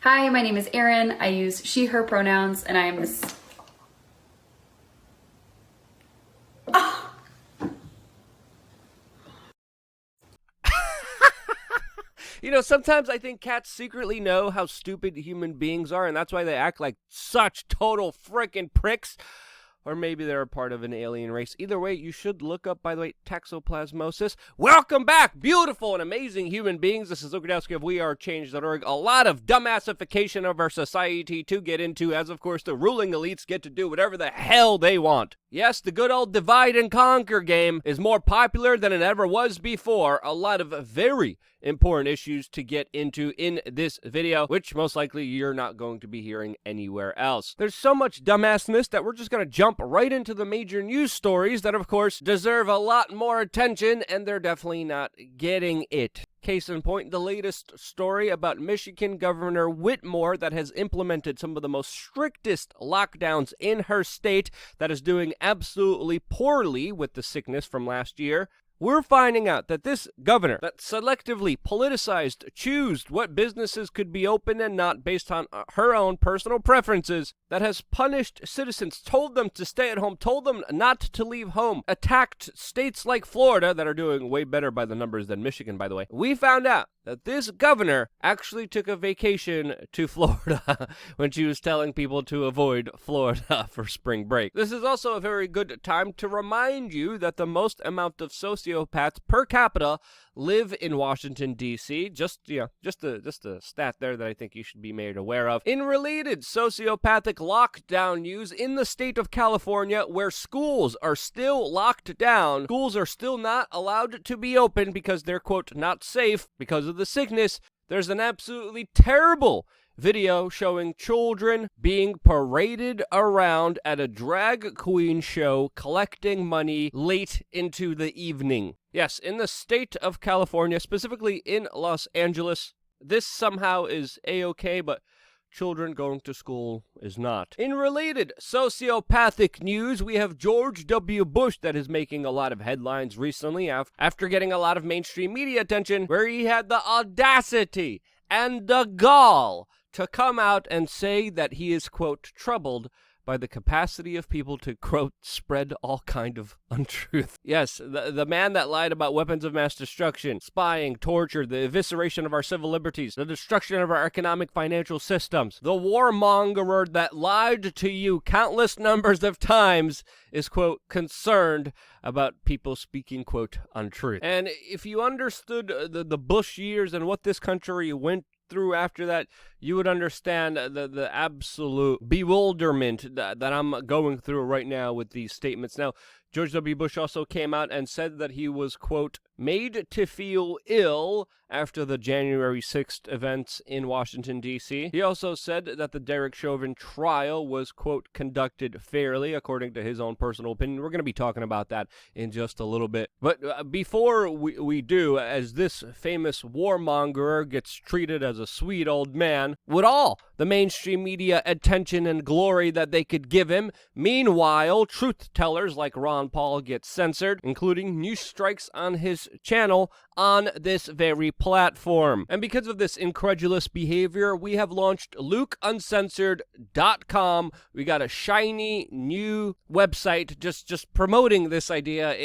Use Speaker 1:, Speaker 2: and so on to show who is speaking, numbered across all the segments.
Speaker 1: Hi, my name is Erin. I use she, her pronouns, and I am this.
Speaker 2: You know, sometimes I think cats secretly know how stupid human beings are, and that's why they act like such total frickin' pricks. Or maybe they're a part of an alien race. Either way, you should look up, by the way, toxoplasmosis. Welcome back, beautiful and amazing human beings. This is Luke Radowski of WeAreChange.org. A lot of dumbassification of our society to get into, as of course the ruling elites get to do whatever the hell they want. Yes, the good old divide and conquer game is more popular than it ever was before. A lot of very important issues to get into in this video, which most likely you're not going to be hearing anywhere else. There's so much dumbassness that we're just going to jump right into the major news stories that, of course, deserve a lot more attention, and they're definitely not getting it. Case in point, the latest story about Michigan Governor Whitmer that has implemented some of the most strictest lockdowns in her state, that is doing absolutely poorly with the sickness from last year. We're finding out that this governor that selectively politicized, chose what businesses could be open and not based on her own personal preferences, that has punished citizens, told them to stay at home, told them not to leave home, attacked states like Florida that are doing way better by the numbers than Michigan, by the way. We found out that this governor actually took a vacation to Florida when she was telling people to avoid Florida for spring break. This is also a very good time to remind you that the most amount of sociopaths per capita live in Washington, D.C. Just a stat there that I think you should be made aware of. In related sociopathic lockdown news, in the state of California, where schools are still locked down, schools are still not allowed to be open because they're, quote, not safe because of the sickness, there's an absolutely terrible video showing children being paraded around at a drag queen show collecting money late into the evening. Yes, in the state of California, specifically in Los Angeles, this somehow is a-okay, but children going to school is not. In related sociopathic news, we have George W. Bush that is making a lot of headlines recently after getting a lot of mainstream media attention, where he had the audacity and the gall to come out and say that he is, quote, troubled by the capacity of people to, quote, spread all kind of untruth. Yes, the man that lied about weapons of mass destruction, spying, torture, the evisceration of our civil liberties, the destruction of our economic financial systems, the warmongerer that lied to you countless numbers of times is, quote, concerned about people speaking, quote, untruth. And if you understood the Bush years and what this country went through after that, you would understand the absolute bewilderment that I'm going through right now with these statements. Now, George W. Bush also came out and said that he was, quote, made to feel ill after the January 6th events in Washington, D.C. He also said that the Derek Chauvin trial was, quote, conducted fairly, according to his own personal opinion. We're going to be talking about that in just a little bit. But before we do, as this famous warmonger gets treated as a sweet old man, with all the mainstream media attention and glory that they could give him, meanwhile, truth tellers like Ron Paul get censored, including news strikes on his channel on this very platform. And because of this incredulous behavior, we have launched LukeUncensored.com. We got a shiny new website just promoting this idea.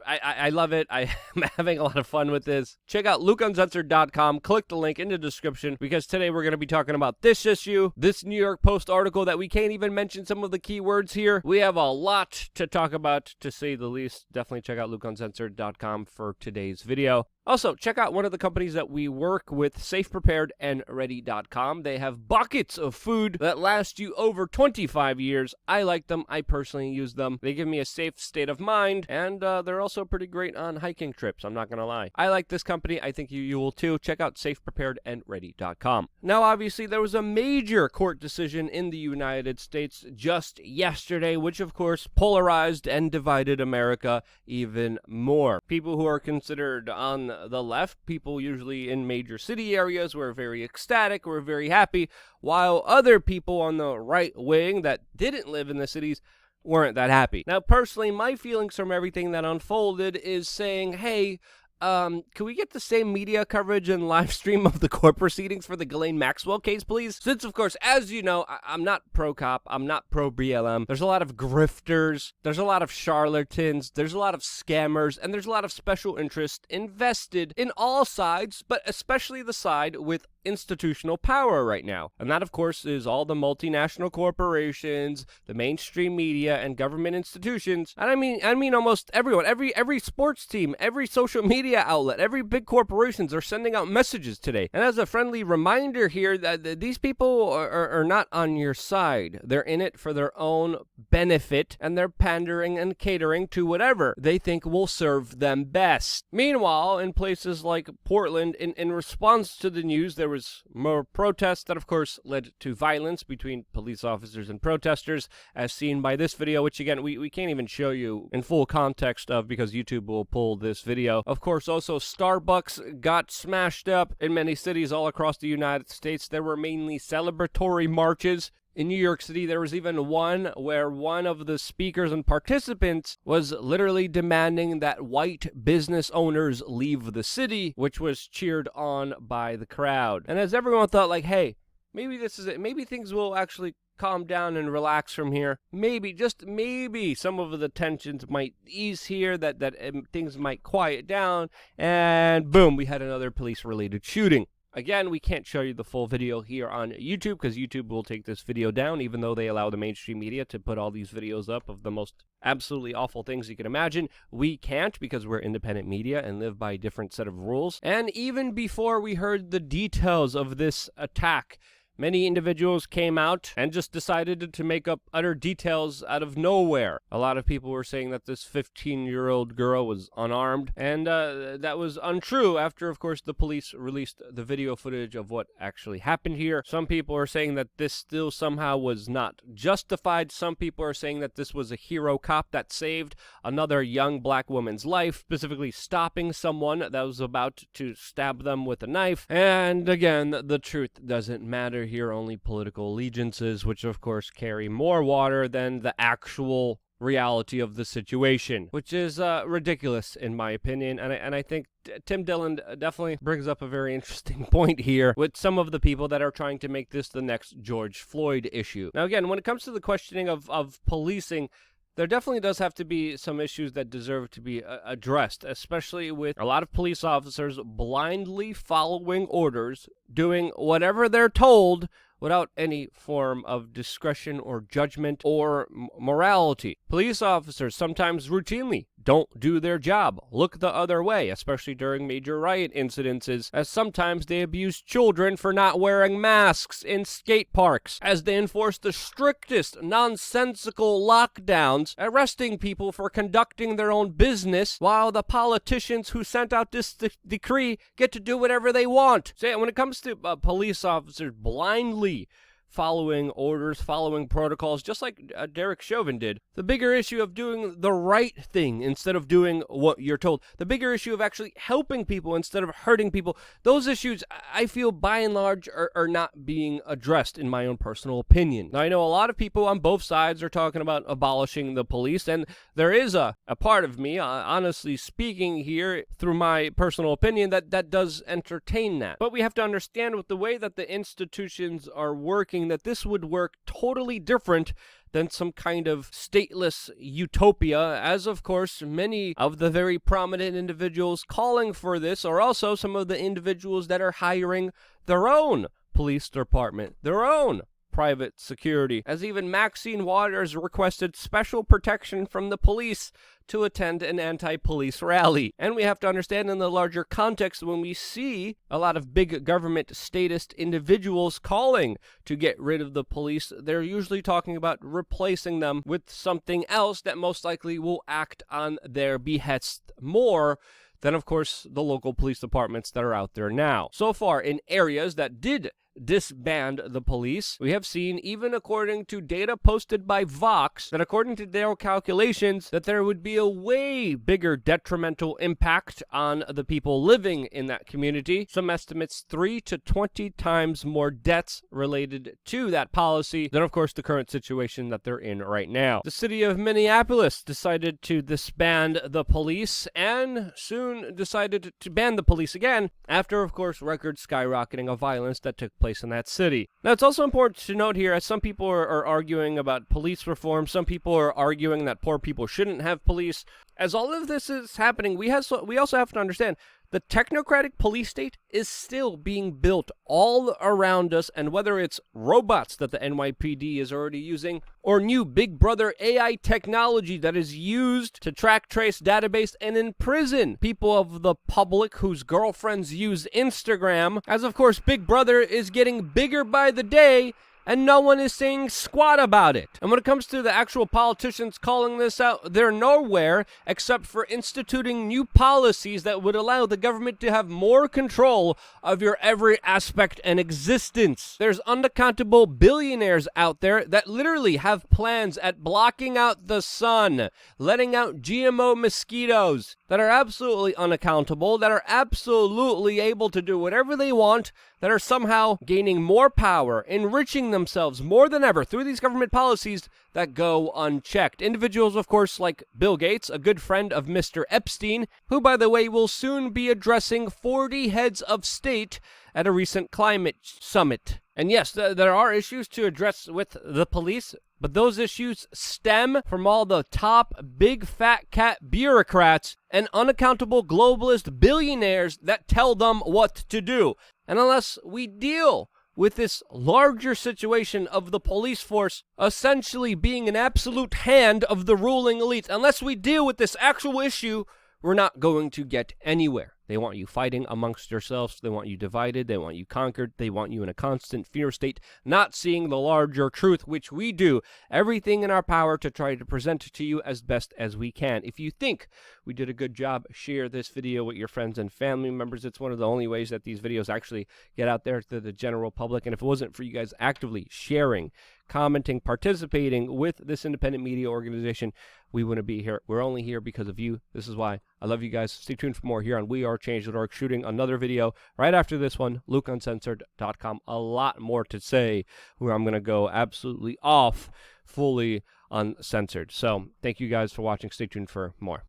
Speaker 2: I love it. I'm having a lot of fun with this. Check out LukeUncensored.com. Click the link in the description, because today we're going to be talking about this issue, this New York Post article that we can't even mention some of the keywords here. We have a lot to talk about, to say the least. Definitely check out LukeUncensored.com for today's video. Also, check out one of the companies that we work with, SafePreparedAndReady.com. They have buckets of food that last you over 25 years. I like them. I personally use them. They give me a safe state of mind, and they're also pretty great on hiking trips, I'm not going to lie. I like this company. I think you will too. Check out SafePreparedAndReady.com. Now, obviously, there was a major court decision in the United States just yesterday, which, of course, polarized and divided America even more. People who are considered on the left, people usually in major city areas, were very ecstatic, were very happy, while other people on the right wing that didn't live in the cities weren't that happy. Now, personally, my feelings from everything that unfolded is saying, hey, can we get the same media coverage and live stream of the court proceedings for the Ghislaine Maxwell case, please? Since, of course, as you know, I'm not pro-cop, I'm not pro-BLM. There's a lot of grifters, there's a lot of charlatans, there's a lot of scammers, and there's a lot of special interest invested in all sides, but especially the side with institutional power right now. And that, of course, is all the multinational corporations, the mainstream media, and government institutions. And I mean almost everyone, every sports team, every social media outlet, every big corporations are sending out messages today. And as a friendly reminder here, that these people are not on your side. They're in it for their own benefit, and they're pandering and catering to whatever they think will serve them best. Meanwhile, in places like Portland, in response to the news, there was more protests that, of course, led to violence between police officers and protesters, as seen by this video, which, again, we can't even show you in full context of because YouTube will pull this video. Of course, also, Starbucks got smashed up in many cities all across the United States. There were mainly celebratory marches. In New York City, there was even one where one of the speakers and participants was literally demanding that white business owners leave the city, which was cheered on by the crowd. And as everyone thought, like, hey, maybe this is it. Maybe things will actually calm down and relax from here. Maybe, just maybe, some of the tensions might ease here, that things might quiet down, and boom, we had another police-related shooting. Again, we can't show you the full video here on YouTube because YouTube will take this video down, even though they allow the mainstream media to put all these videos up of the most absolutely awful things you can imagine. We can't because we're independent media and live by a different set of rules. And even before we heard the details of this attack, many individuals came out and just decided to make up utter details out of nowhere. A lot of people were saying that this 15-year-old girl was unarmed, and that was untrue after, of course, the police released the video footage of what actually happened here. Some people are saying that this still somehow was not justified. Some people are saying that this was a hero cop that saved another young black woman's life, specifically stopping someone that was about to stab them with a knife. And again, the truth doesn't matter here, only political allegiances, which of course carry more water than the actual reality of the situation, which is ridiculous in my opinion. And I think Tim Dillon definitely brings up a very interesting point here with some of the people that are trying to make this the next George Floyd issue. Now again, when it comes to the questioning of policing, there definitely does have to be some issues that deserve to be addressed, especially with a lot of police officers blindly following orders, doing whatever they're told without any form of discretion or judgment or morality. Police officers sometimes routinely don't do their job, look the other way, especially during major riot incidences, as sometimes they abuse children for not wearing masks in skate parks, as they enforce the strictest nonsensical lockdowns, arresting people for conducting their own business, while the politicians who sent out this decree get to do whatever they want. So when it comes to police officers blindly following orders, following protocols, just like Derek Chauvin did. The bigger issue of doing the right thing instead of doing what you're told. The bigger issue of actually helping people instead of hurting people. Those issues, I feel, by and large, are not being addressed, in my own personal opinion. Now, I know a lot of people on both sides are talking about abolishing the police, and there is a part of me, honestly speaking here, through my personal opinion, that does entertain that. But we have to understand, with the way that the institutions are working, that this would work totally different than some kind of stateless utopia, as of course many of the very prominent individuals calling for this are also some of the individuals that are hiring their own police department, their own private security, as even Maxine Waters requested special protection from the police to attend an anti-police rally. And we have to understand, in the larger context, when we see a lot of big government statist individuals calling to get rid of the police, they're usually talking about replacing them with something else that most likely will act on their behest more than, of course, the local police departments that are out there now. So far, in areas that did disband the police. We have seen, even according to data posted by Vox, that according to their calculations, that there would be a way bigger detrimental impact on the people living in that community. Some estimates 3 to 20 times more deaths related to that policy than, of course, the current situation that they're in right now. The city of Minneapolis decided to disband the police and soon decided to ban the police again after, of course, record skyrocketing of violence that took place in that city. Now, it's also important to note here, as some people are arguing about police reform, some people are arguing that poor people shouldn't have police. As all of this is happening, we also have to understand the technocratic police state is still being built all around us, and whether it's robots that the NYPD is already using, or new Big Brother AI technology that is used to track, trace, database, and imprison people of the public whose girlfriends use Instagram, as of course Big Brother is getting bigger by the day, and no one is saying squat about it. And when it comes to the actual politicians calling this out, they're nowhere except for instituting new policies that would allow the government to have more control of your every aspect and existence. There's unaccountable billionaires out there that literally have plans at blocking out the sun, letting out GMO mosquitoes, that are absolutely unaccountable, that are absolutely able to do whatever they want, that are somehow gaining more power, enriching themselves more than ever through these government policies that go unchecked. Individuals, of course, like Bill Gates, a good friend of Mr. Epstein, who, by the way, will soon be addressing 40 heads of state at a recent climate summit. And yes, there are issues to address with the police, but those issues stem from all the top big fat cat bureaucrats and unaccountable globalist billionaires that tell them what to do. And unless we deal with this larger situation of the police force essentially being an absolute hand of the ruling elite, unless we deal with this actual issue, we're not going to get anywhere. They want you fighting amongst yourselves. They want you divided. They want you conquered. They want you in a constant fear state, not seeing the larger truth, which we do everything in our power to try to present to you as best as we can. If you think we did a good job, share this video with your friends and family members. It's one of the only ways that these videos actually get out there to the general public. And if it wasn't for you guys actively sharing, commenting, participating with this independent media organization, we wouldn't be here. We're only here because of you. This is why. I love you guys. Stay tuned for more here on WeAreChange.org, shooting another video right after this one, LukeUncensored.com. A lot more to say, where I'm going to go absolutely off, fully uncensored. So thank you guys for watching. Stay tuned for more.